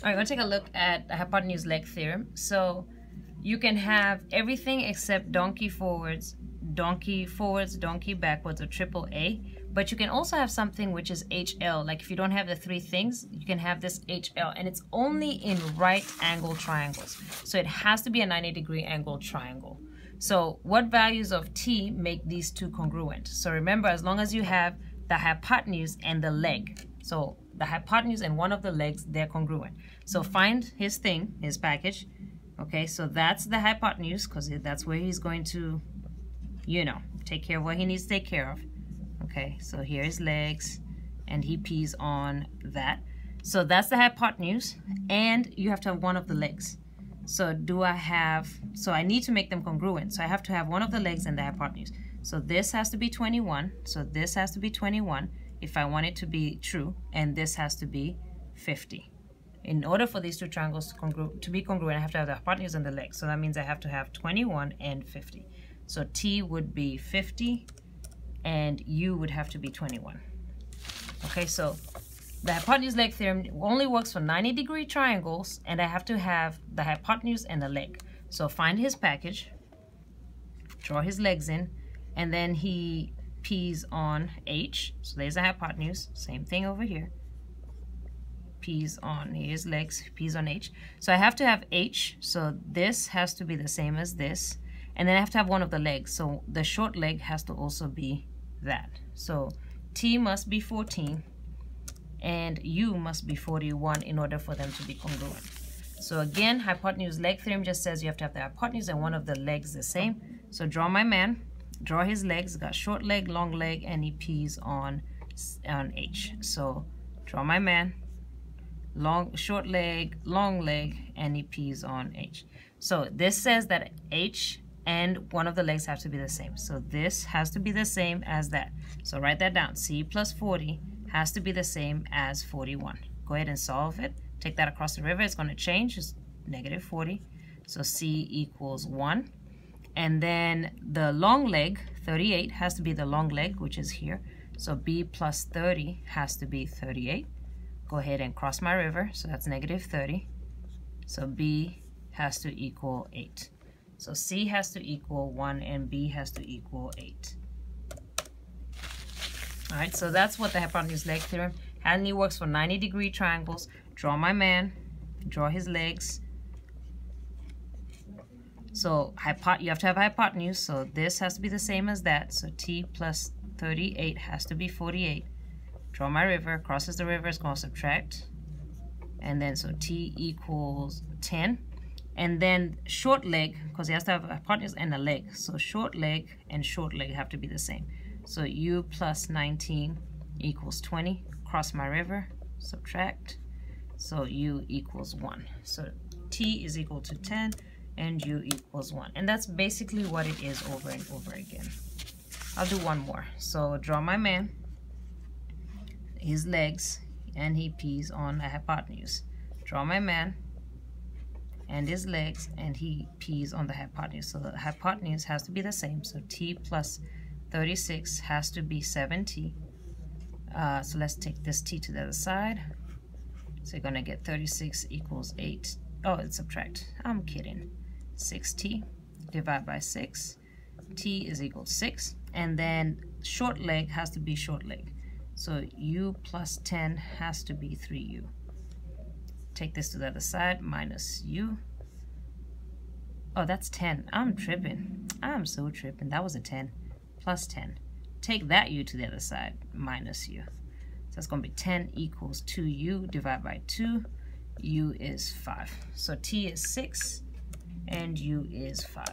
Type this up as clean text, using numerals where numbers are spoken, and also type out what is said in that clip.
All right, we're going to take a look at the hypotenuse leg theorem. So you can have everything except donkey forwards, donkey backwards, or triple A. But you can also have something which is HL. Like if you don't have the three things, you can have this HL. And it's only in right angle triangles. So it has to be a 90-degree angle triangle. So what values of T make these two congruent? So remember, as long as you have the hypotenuse and the leg. So the hypotenuse and one of the legs, they're congruent. So find his thing, his package. Okay, so that's the hypotenuse because that's where he's going to, you know, take care of what he needs to take care of. Okay, so here his legs and he pees on that. So that's the hypotenuse, and you have to have one of the legs. So I need to make them congruent. So I have to have one of the legs and the hypotenuse. So this has to be 21. So this has to be 21 if I want it to be true, and this has to be 50. In order for these two triangles to be congruent, I have to have the hypotenuse and the legs. So that means I have to have 21 and 50. So T would be 50 and U would have to be 21. Okay, so the hypotenuse leg theorem only works for 90-degree triangles, and I have to have the hypotenuse and the leg. So find his package, draw his legs in, and then he pees on H. So there's a hypotenuse, same thing over here. Pees on his legs, pees on H. So I have to have H, so this has to be the same as this. And then I have to have one of the legs, so the short leg has to also be that. So T must be 14 and U must be 41 in order for them to be congruent. So again, hypotenuse leg theorem just says you have to have the hypotenuse and one of the legs the same. So draw my man, draw his legs, got short leg, long leg, and he pees on H. So draw my man, short leg, long leg, and he pees on H. So this says that H and one of the legs have to be the same. So this has to be the same as that. So write that down. C plus 40 has to be the same as 41. Go ahead and solve it. Take that across the river. It's going to change. It's negative 40. So C equals 1. And then the long leg, 38, has to be the long leg, which is here. So B plus 30 has to be 38. Go ahead and cross my river. So that's negative 30. So B has to equal 8. So C has to equal 1 and B has to equal 8. All right, so that's what the hypotenuse leg theorem only works for 90-degree triangles. Draw my man, draw his legs. So you have to have hypotenuse, so this has to be the same as that. So T plus 38 has to be 48. Draw my river, crosses the river, it's going to subtract. And then so T equals 10. And then short leg, because he has to have a hypotenuse and a leg. So short leg and short leg have to be the same. So U plus 19 equals 20. Cross my river, subtract. So U equals 1. So T is equal to 10 and U equals 1. And that's basically what it is over and over again. I'll do one more. So draw my man, his legs, and he pees on a hypotenuse. Draw my man and his legs, and he pees on the hypotenuse. So the hypotenuse has to be the same. So T plus 36 has to be 7T. So let's take this T to the other side. So you're going to get 36 equals 8. Oh, it's subtract. I'm kidding. 6T divided by 6. T is equal to 6. And then short leg has to be short leg. So U plus 10 has to be 3U. Take this to the other side, minus U. Oh, that's 10. I'm tripping. I'm so tripping. That was a 10. Plus 10. Take that U to the other side, minus U. So it's going to be 10 equals 2U divided by 2. U is 5. So T is 6 and U is 5.